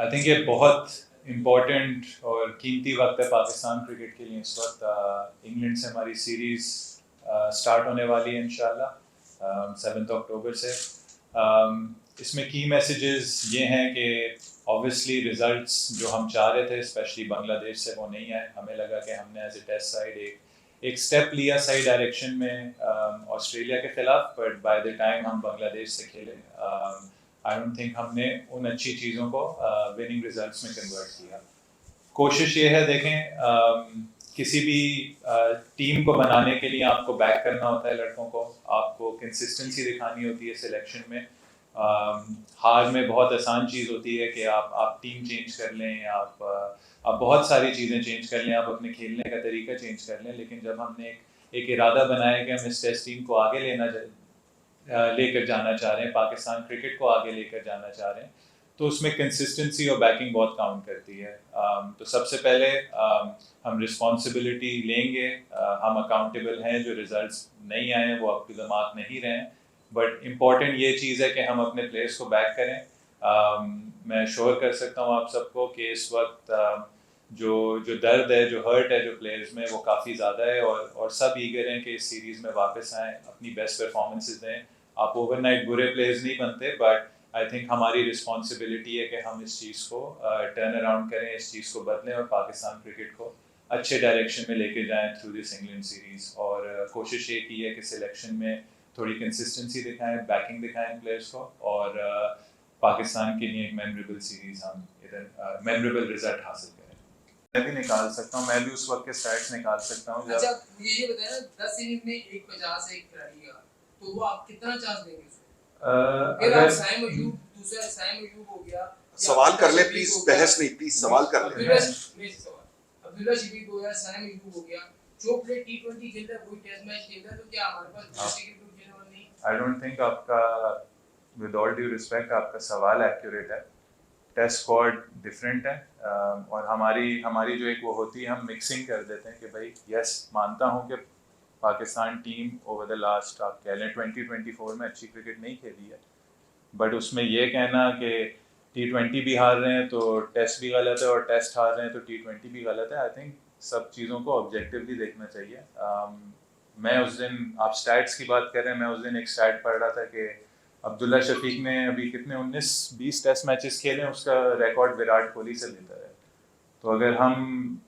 I think ये बहुत important और कीमती वक्त है पाकिस्तान क्रिकेट के लिए इस वक्त। इंग्लैंड से हमारी सीरीज़ स्टार्ट होने वाली है इंशाल्लाह 7 अक्टूबर से। इसमें की मैसेजेस ये हैं कि ऑब्वियसली रिजल्ट्स जो हम चाह रहे थे स्पेशली बांग्लादेश से वो नहीं आए। हमें लगा कि हमने एज ए टेस्ट साइड एक स्टेप लिया सही डायरेक्शन में ऑस्ट्रेलिया के खिलाफ, बट बाय द टाइम हम बांग्लादेश से खेले आई डोंट थिंक हमने उन अच्छी चीज़ों को विनिंग रिजल्ट्स में कन्वर्ट किया। कोशिश ये है देखें किसी भी टीम को बनाने के लिए आपको बैक करना होता है लड़कों को, आपको कंसिस्टेंसी दिखानी होती है सिलेक्शन में। हार में बहुत आसान चीज़ होती है कि आप टीम चेंज कर लें, आप बहुत सारी चीज़ें चेंज कर लें, आप अपने खेलने का तरीका चेंज कर लें, लेकिन जब हमने एक इरादा बनाया कि हम इस टेस्ट टीम को आगे लेकर जाना चाह रहे हैं, पाकिस्तान क्रिकेट को आगे लेकर जाना चाह रहे हैं, तो उसमें कंसिस्टेंसी और बैकिंग बहुत काउंट करती है। तो सबसे पहले हम रिस्पॉन्सिबिलिटी लेंगे, हम अकाउंटेबल हैं, जो रिजल्ट्स नहीं आए वो अप टू द मार्क नहीं रहे, बट इम्पॉर्टेंट ये चीज़ है कि हम अपने प्लेयर्स को बैक करें। मैं श्योर कर सकता हूँ आप सबको कि इस वक्त जो दर्द है, जो हर्ट है जो प्लेयर्स में, वो काफ़ी ज़्यादा है और सब ईगर हैं कि इस सीरीज़ में वापस आएँ, अपनी बेस्ट परफॉर्मेंसेस दें। आप ओवरनाइट बुरे प्लेयर्स नहीं बनते, बट आई थिंक हमारी रिस्पॉन्सिबिलिटी है कि हम इस चीज़ को टर्न अराउंड करें, इस चीज़ को बदलें और पाकिस्तान क्रिकेट को अच्छे डायरेक्शन में लेके जाएं थ्रू दिस इंग्लैंड सीरीज़। और कोशिश ये की है कि सिलेक्शन में थोड़ी कंसिस्टेंसी दिखाएं, बैकिंग दिखाएं प्लेयर्स को, और पाकिस्तान के लिए एक मेमोरेबल सीरीज़ हम इधर मेमोरेबल रिजल्ट हासिल करें। मैं भी निकाल सकता हूँ, मैं भी उस वक्त के स्टैट्स निकाल सकता हूँ। अच्छा, ये बताया ना 10 इनिंग में एक 50 से एक खिलाड़ी का, तो वो आप कितना चांस देंगे उसको? अगर साइम अयूब, दूसरा साइम अयूब हो गया, सवाल कर ले प्लीज, बहस नहीं, प्लीज सवाल कर ले। अब्दुल्ला शफीक हो गया, साइम अयूब हो गया, जो प्लेयर टी20 खेलता है, कोई टेस्ट मैच खेलता है, तो क्या हमारे पास दूसरे क्रिकेट खेलने वाला नहीं? आई डोंट थिंक आपका, विद ऑल ड्यू रिस्पेक्ट, आपका सवाल एक्यूरेट है। टेस्ट स्क्वाड डिफरेंट है और हमारी जो एक वो होती है, हम मिक्सिंग कर देते हैं कि भाई यस, मानता हूँ कि Pakistan team over the last आप कह लें 2024 में अच्छी क्रिकेट नहीं खेली है, बट उसमें ये कहना कि T20 भी हार रहे हैं तो टेस्ट भी गलत है और टेस्ट हार रहे हैं तो T20 भी गलत है। आई थिंक सब चीज़ों को ऑब्जेक्टिवली देखना चाहिए। मैं उस दिन, आप स्टैट्स की बात कर रहे हैं, मैं उस दिन एक स्टैट पढ़ रहा था कि अब्दुल्ला शफीक ने अभी कितने 19-20 टेस्ट मैचेस खेले, उसका रिकॉर्ड विराट कोहली से बेहतर है। तो अगर हम,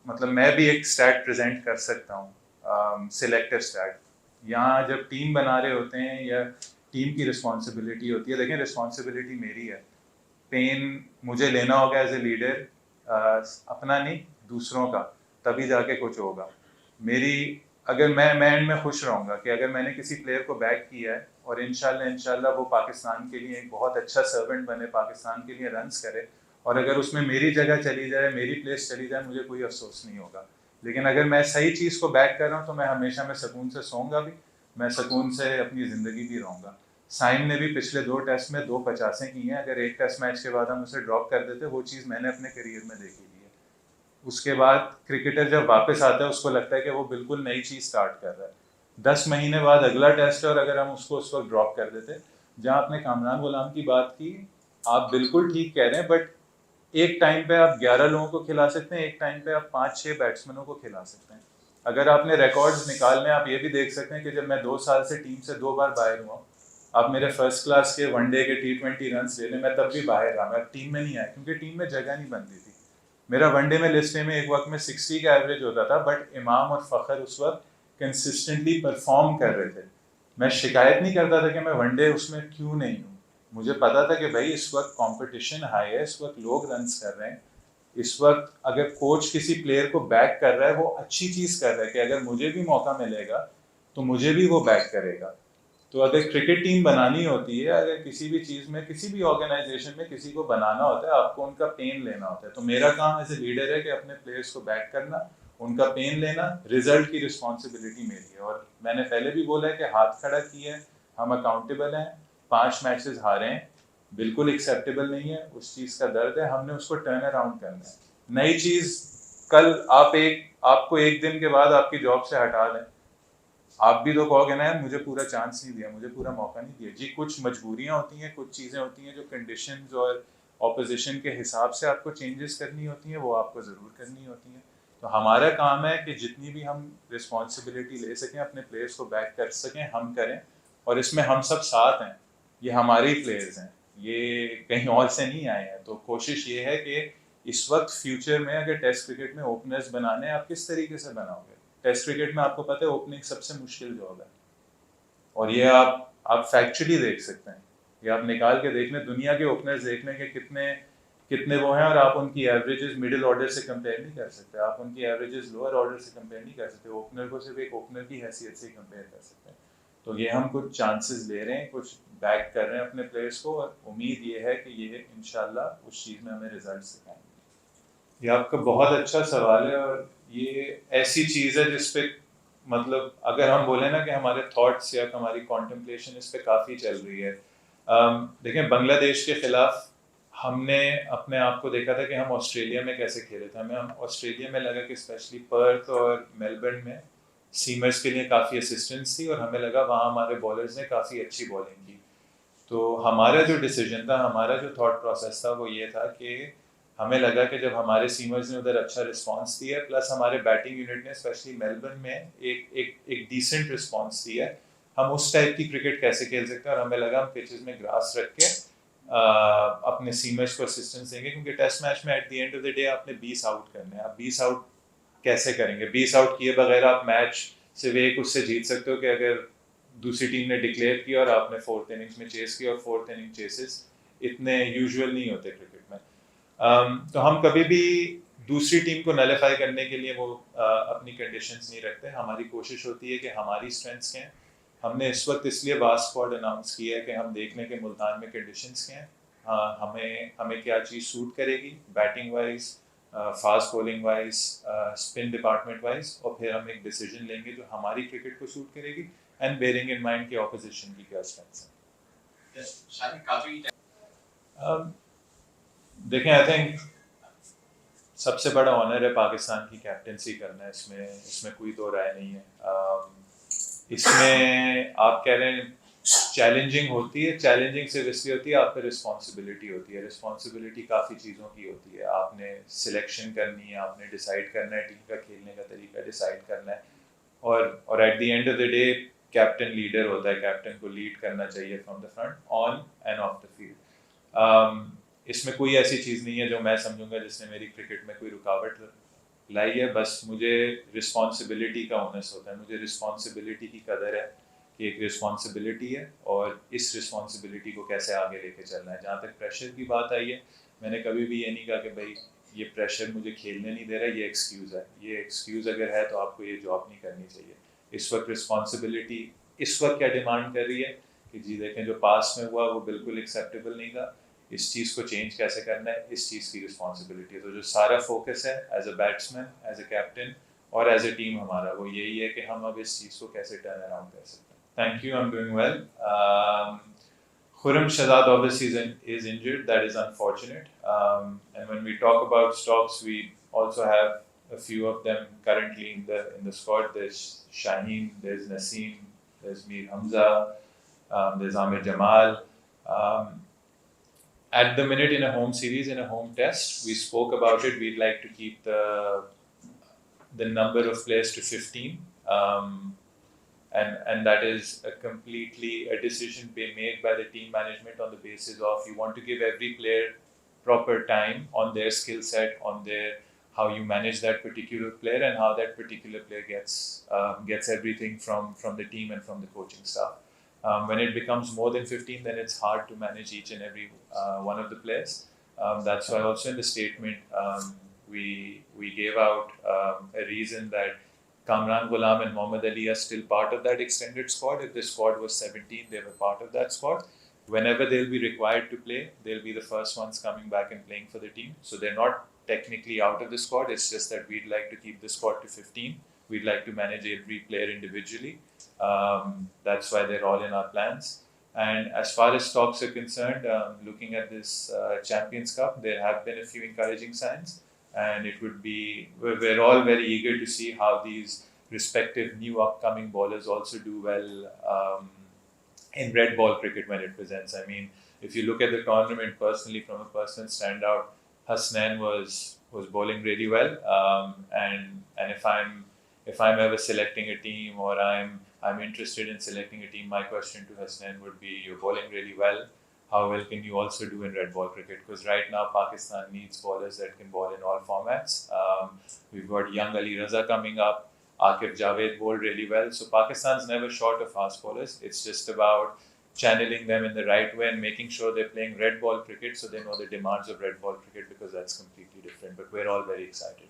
मतलब मैं भी एक स्टैट प्रेजेंट कर सकता हूँ, सिलेक्टिव स्टैट। यहाँ जब टीम बना रहे होते हैं या टीम की रिस्पॉन्सिबिलिटी होती है, देखें रिस्पॉन्सिबिलिटी मेरी है, पेन मुझे लेना होगा एज ए लीडर, अपना नहीं दूसरों का, तभी जाके कुछ होगा। मेरी, अगर मैं एंड में खुश रहूँगा कि अगर मैंने किसी प्लेयर को बैक किया है और इंशाल्लाह वो पाकिस्तान के लिए एक बहुत अच्छा सर्वेंट बने, पाकिस्तान के लिए रन्स करे, और अगर उसमें मेरी जगह चली जाए, मेरी प्लेस चली जाए, मुझे कोई अफसोस नहीं होगा। लेकिन अगर मैं सही चीज़ को बैक कर रहा हूँ तो मैं हमेशा मैं सुकून से सोऊंगा भी, मैं सुकून से अपनी ज़िंदगी भी रहूँगा। साइम ने भी पिछले 2 टेस्ट में 2 50 की हैं, अगर एक टेस्ट मैच के बाद हम उसे ड्रॉप कर देते, वो चीज़ मैंने अपने करियर में देखी हुई है। उसके बाद क्रिकेटर जब वापस आता है उसको लगता है कि वो बिल्कुल नई चीज़ स्टार्ट कर रहा है। 10 महीने बाद अगला टेस्ट है और अगर हम उसको उस वक्त ड्रॉप कर देते, जहाँ आपने कामरान गुलाम की बात की, आप बिल्कुल ठीक कह रहे हैं, बट एक टाइम पे आप 11 लोगों को खिला सकते हैं, एक टाइम पे आप 5-6 बैट्समैनों को खिला सकते हैं। अगर आपने रिकॉर्ड्स निकालने, आप ये भी देख सकते हैं कि जब मैं 2 साल से टीम से 2 बार बाहर हुआ, आप मेरे फर्स्ट क्लास के वनडे के T20 रन ले लें, मैं तब भी बाहर रहा, मैं टीम में नहीं आया क्योंकि टीम में जगह नहीं बनती थी। मेरा वनडे में लिस्ट में एक वक्त में 60 का एवरेज होता था, बट इमाम और फ़खर उस वक्त कंसिस्टेंटली परफॉर्म कर रहे थे। मैं शिकायत नहीं करता था कि मैं वनडे उसमें क्यों नहीं हूँ, मुझे पता था कि भाई इस वक्त कंपटीशन हाई है, इस वक्त लोग रन्स कर रहे हैं, इस वक्त अगर कोच किसी प्लेयर को बैक कर रहा है, वो अच्छी चीज़ कर रहा है कि अगर मुझे भी मौका मिलेगा तो मुझे भी वो बैक करेगा। तो अगर क्रिकेट टीम बनानी होती है, अगर किसी भी चीज़ में, किसी भी ऑर्गेनाइजेशन में किसी को बनाना होता है, आपको उनका पेन लेना होता है। तो मेरा काम एज ए लीडर है कि अपने प्लेयर्स को बैक करना, उनका पेन लेना, रिजल्ट की रिस्पॉन्सिबिलिटी मेरी है। और मैंने पहले भी बोला है कि हाथ खड़ा किया है, हम अकाउंटेबल हैं, 5 मैचेस हारे हैं, बिल्कुल एक्सेप्टेबल नहीं है, उस चीज़ का दर्द है, हमने उसको टर्न अराउंड करना है। नई चीज़, कल आपको एक दिन के बाद आपकी जॉब से हटा दें, आप भी तो कहोगे ना, मुझे पूरा चांस नहीं दिया, मुझे पूरा मौका नहीं दिया। जी, कुछ मजबूरियां होती हैं, कुछ चीज़ें होती हैं जो कंडीशंस ऑपोजिशन के हिसाब से आपको चेंजेस करनी होती हैं वो आपको ज़रूर करनी होती हैं। तो हमारा काम है कि जितनी भी हम रिस्पॉन्सिबिलिटी ले सकें अपने प्लेयर्स को बैक कर सकें हम करें, और इसमें हम सब साथ हैं, ये हमारे ही प्लेयर्स हैं, ये कहीं और से नहीं आए हैं। तो कोशिश ये है कि इस वक्त फ्यूचर में अगर टेस्ट क्रिकेट में ओपनर्स बनाने आप किस तरीके से बनाओगे? टेस्ट क्रिकेट में आपको पता है ओपनिंग सबसे मुश्किल जॉब है, और ये आप फैक्चुअली देख सकते हैं, ये आप निकाल के देख लें, दुनिया के ओपनर्स देख लें कि कितने कितने वो हैं, और आप उनकी एवरेजेस मिडिल ऑर्डर से कंपेयर नहीं कर सकते, आप उनकी एवरेजेस लोअर ऑर्डर से कंपेयर नहीं कर सकते, ओपनर को सिर्फ एक ओपनर की हैसियत से कंपेयर कर सकते हैं। तो ये हम कुछ चांसेस ले रहे हैं, कुछ बैक कर रहे हैं अपने प्लेयर्स को, और उम्मीद ये है कि ये इंशाल्लाह उस चीज़ में हमें रिजल्ट दिखाएंगे। ये आपका बहुत अच्छा सवाल है, और ये ऐसी चीज़ है जिस पे मतलब अगर हम बोले ना कि हमारे थॉट्स या हमारी कॉन्टेम्पलेशन इस पे काफ़ी चल रही है। देखें, बांग्लादेश के खिलाफ हमने अपने आप को देखा था कि हम ऑस्ट्रेलिया में कैसे खेले थे, हमें हम ऑस्ट्रेलिया में लगा कि स्पेशली पर्थ और मेलबर्न में सीमर्स के लिए काफ़ी असिस्टेंस थी, और हमें लगा वहाँ हमारे बॉलर्स ने काफ़ी अच्छी बॉलिंग की। तो हमारा जो डिसीजन था, हमारा जो थॉट प्रोसेस था वो ये था कि हमें लगा कि जब हमारे सीमर्स ने उधर अच्छा रिस्पांस दिया है, प्लस हमारे बैटिंग यूनिट ने स्पेशली मेलबर्न में एक डिसेंट रिस्पांस दिया है, हम उस टाइप की क्रिकेट कैसे खेल सकते हैं। और हमें लगा हम पिचेस में ग्रास रख के अपने सीमर्स को असिस्टेंस देंगे, क्योंकि टेस्ट मैच में at the end of the day आपने 20 आउट करने हैं। आप 20 आउट कैसे करेंगे? 20 आउट किए बगैर आप मैच सिर्फ एक उससे जीत सकते हो कि अगर दूसरी टीम ने डिक्लेयर किया और आपने फोर्थ इनिंग्स में चेस किया, और फोर्थ इनिंग चेसेस इतने यूजुअल नहीं होते क्रिकेट में। तो हम कभी भी दूसरी टीम को नलीफाई करने के लिए वो अपनी कंडीशंस नहीं रखते। हमारी कोशिश होती है कि हमारी स्ट्रेंथ्स क्या हैं। हमने इस वक्त इसलिए वास्ट स्क्वाड अनाउंस किया है कि हम देख लें कि मुल्तान में कंडीशंस क्या हैं, हमें क्या चीज़ सूट करेगी batting wise, fast bowling wise, spin department wise, और फिर हम एक डिसीजन लेंगे जो हमारी क्रिकेट को सूट करेगी, एंड बेयरिंग इन माइंड कि ऑपोजिशन की क्या स्ट्रेंथ्स हैं। देखें, आई थिंक सबसे बड़ा ऑनर है पाकिस्तान की कैप्टेंसी करना, इसमें कोई दो राय नहीं है। इसमें आप कह रहे हैं चैलेंजिंग होती है, चैलेंजिंग सिर्फ इसलिए होती है आप पे रिस्पॉन्सिबिलिटी होती है। रिस्पॉन्सिबिलिटी काफ़ी चीज़ों की होती है, आपने सिलेक्शन करनी है, आपने डिसाइड करना है, टीम का खेलने का तरीका डिसाइड करना है, और at the end of the day captain leader होता है, कैप्टन को लीड करना चाहिए from the front, on end of the field. इसमें कोई ऐसी चीज़ नहीं है जो मैं समझूंगा जिसने मेरी क्रिकेट में कोई रुकावट लाई है। बस मुझे रिस्पॉन्सिबिलिटी का ओनस होता है, मुझे रिस्पॉन्सिबिलिटी की कदर है कि एक रिस्पॉन्सिबिलिटी है, और इस रिस्पॉन्सिबिलिटी को कैसे आगे लेके चलना है। जहाँ तक प्रेशर की बात आई है, मैंने कभी भी ये नहीं कहा कि भाई ये प्रेशर मुझे खेलने नहीं दे रहा है, ये एक्सक्यूज़ है। ये एक्सक्यूज़ अगर है तो आपको ये जॉब नहीं करनी चाहिए। इस वक्त रिस्पॉन्सिबिलिटी इस वक्त क्या डिमांड कर रही है कि जी देखें, जो पास में हुआ वो बिल्कुल एक्सेप्टेबल नहीं था, इस चीज़ को चेंज कैसे करना है, इस चीज़ की रिस्पॉन्सिबिलिटी है। तो जो सारा फोकस है as a batsman, as a captain और एज अ टीम हमारा, वो यही है कि हम अब इस चीज़ को कैसे टर्न अराउंड कर सकते हैं। Thank you, I am doing well. Khurram Shahzad obviously is injured. That is unfortunate. And when we talk about stocks, we also have a few of them currently in the squad. There's Shaheen, there's Naseem, there's Mir Hamza, there's Amir Jamal. At the minute, in a home series, in a home test, we spoke about it. We'd like to keep the number of players to 15. And that is a decision being made by the team management on the basis of you want to give every player proper time on their skill set, on their how you manage that particular player, and how that particular player gets everything from the team and from the coaching staff. When it becomes more than 15, then it's hard to manage each and every one of the players. That's why also in the statement we gave out a reason that Kamran Ghulam and Mohammad Ali are still part of that extended squad. If the squad was 17, they were part of that squad. Whenever they'll be required to play, they'll be the first ones coming back and playing for the team. So they're not technically out of the squad. It's just that we'd like to keep the squad to 15. We'd like to manage every player individually. That's why they're all in our plans. And as far as stocks are concerned, looking at this Champions Cup, there have been a few encouraging signs. And it would be, we're all very eager to see how these respective new upcoming bowlers also do well in red ball cricket when it presents. I mean, if you look at the tournament personally, from a personal standout, Hasnain was bowling really well. And if I'm ever selecting a team, or I'm interested in selecting a team, my question to Hasnain would be, you're bowling really well. How well can you also do in red ball cricket? Because right now Pakistan needs bowlers that can bowl in all formats. We've got young Ali Raza coming up. Akif Javed bowled really well. So Pakistan's never short of fast bowlers. It's just about channeling them in the right way and making sure they're playing red ball cricket so they know the demands of red ball cricket, because that's completely different. But we're all very excited.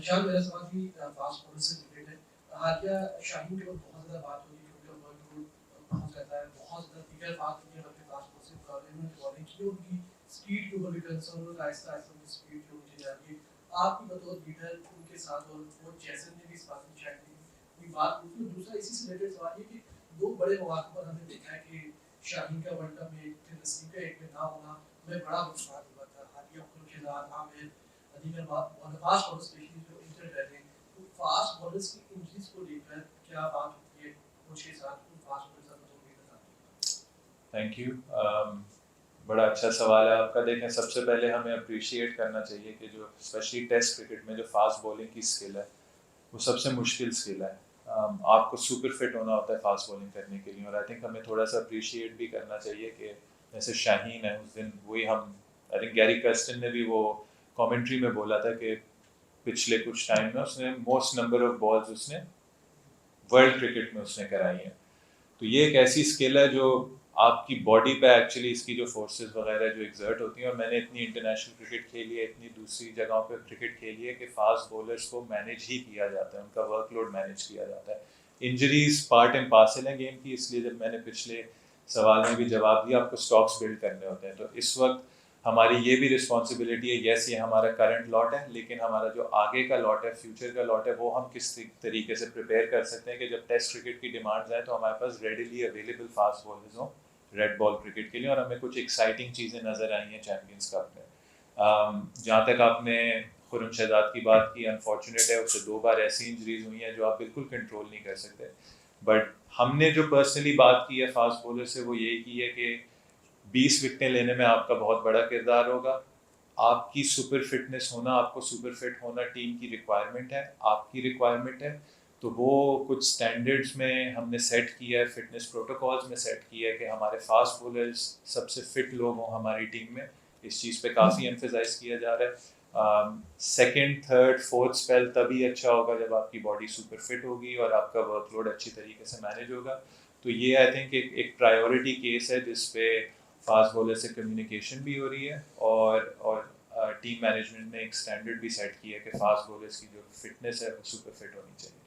शान मेरा सवाल भी fast bowler से related है। हालिया शाहीन के ऊपर बहुत ज़्यादा बात हो रही है क्योंकि वर्कलोड बहुत ज़्यादा है, बहुत ज़्यादा फिगर बात होती है अपने फास्ट बॉलर से मुकाबले में बॉलिंग की, उनकी स्पीड के ऊपर भी कंसर्न हो, आहिस्ता आहिस्ता उनकी स्पीड जो नीचे जा रही है। आपकी बतौर लीडर उनके साथ, और वो जैसन ने भी इस बात में शायद कोई बात होती है। दूसरा इसी से रिलेटेड सवाल ये कि दो बड़े मौक़ों पर हमने देखा है कि शाहीन का वर्ल्ड कप में एक नसीब का, एक में ना होना में बड़ा नुकसान हुआ था। हालिया खुलखिलार आमिर अधिकतर बात फास्ट बॉलर स्पेशली जो इंजर्ड रहते हैं, तो फास्ट बॉलर्स की इंजरीज को लेकर क्या बात होती है कोच के साथ, उन फास्ट बॉलर्स का तो भी बताते हैं। Thank you. बड़ा अच्छा सवाल है आपका। देखें, सबसे पहले हमें अप्रिशिएट करना चाहिए कि जो स्पेशली टेस्ट क्रिकेट में जो फास्ट बॉलिंग की स्किल है, वो सबसे मुश्किल स्किल है। आपको सुपर फिट होना होता है फास्ट बॉलिंग करने के लिए, और आई थिंक हमें थोड़ा सा अप्रिशिएट भी करना चाहिए कि जैसे शाहीन है, उस दिन वही हम, आई थिंक गैरी कर्स्टन ने भी वो कमेंट्री में बोला था कि पिछले कुछ टाइम में उसने मोस्ट नंबर ऑफ बॉल्स उसने वर्ल्ड क्रिकेट में उसने कराई हैं। तो ये एक ऐसी स्किल है जो आपकी बॉडी पे एक्चुअली इसकी जो फोर्सेस वगैरह जो एग्जर्ट होती हैं, और मैंने इतनी इंटरनेशनल क्रिकेट खेली है, इतनी दूसरी जगहों पे क्रिकेट खेली है कि फास्ट बॉलर्स को मैनेज ही किया जाता है, उनका वर्कलोड मैनेज किया जाता है। इंजरीज पार्ट एंड पार्सल है गेम की, इसलिए जब मैंने पिछले सवाल में भी जवाब दिया, आपको स्टॉक्स बिल्ड करने होते हैं। तो इस वक्त हमारी ये भी रिस्पॉन्सिबिलिटी है, यस ये हमारा करंट लॉट है, लेकिन हमारा जो आगे का लॉट है, फ्यूचर का लॉट है, वो हम किस तरीके से प्रिपेयर कर सकते हैं कि जब टेस्ट क्रिकेट की डिमांड्स आए तो हमारे पास रेडिली अवेलेबल फास्ट बॉलर्स हों रेड बॉल क्रिकेट के लिए। और हमें कुछ एक्साइटिंग चीज़ें नज़र आई हैं चैम्पियंस कप में। जहाँ तक आपने खुरम शहजाद की बात की, अनफॉर्चुनेट है, उससे 2 बार ऐसी इंजरीज हुई हैं जो आप बिल्कुल कंट्रोल नहीं कर सकते। बट हमने जो पर्सनली बात की है फास्ट बॉलर से, वो यही की है कि 20 विकेटें लेने में आपका बहुत बड़ा किरदार होगा। आपकी सुपर फिटनेस होना, आपको सुपर फिट होना टीम की रिक्वायरमेंट है, आपकी रिक्वायरमेंट है। तो वो कुछ स्टैंडर्ड्स में हमने सेट किया है, फिटनेस प्रोटोकॉल्स में सेट किया है कि हमारे फास्ट बॉलर्स सबसे फिट लोग हों हमारी टीम में। इस चीज़ पे काफ़ी एम्फेसाइज किया जा रहा है। सेकंड, थर्ड, फोर्थ स्पेल तभी अच्छा होगा जब आपकी बॉडी सुपर फिट होगी और आपका वर्कलोड अच्छी तरीके से मैनेज होगा। तो ये आई थिंक एक प्रायोरिटी केस है जिस पे फास्ट बॉलर से कम्युनिकेशन भी हो रही है, और टीम मैनेजमेंट ने एक स्टैंडर्ड भी सेट किया है कि फास्ट बॉलर्स की जो फिटनेस है वो सुपर फिट होनी चाहिए।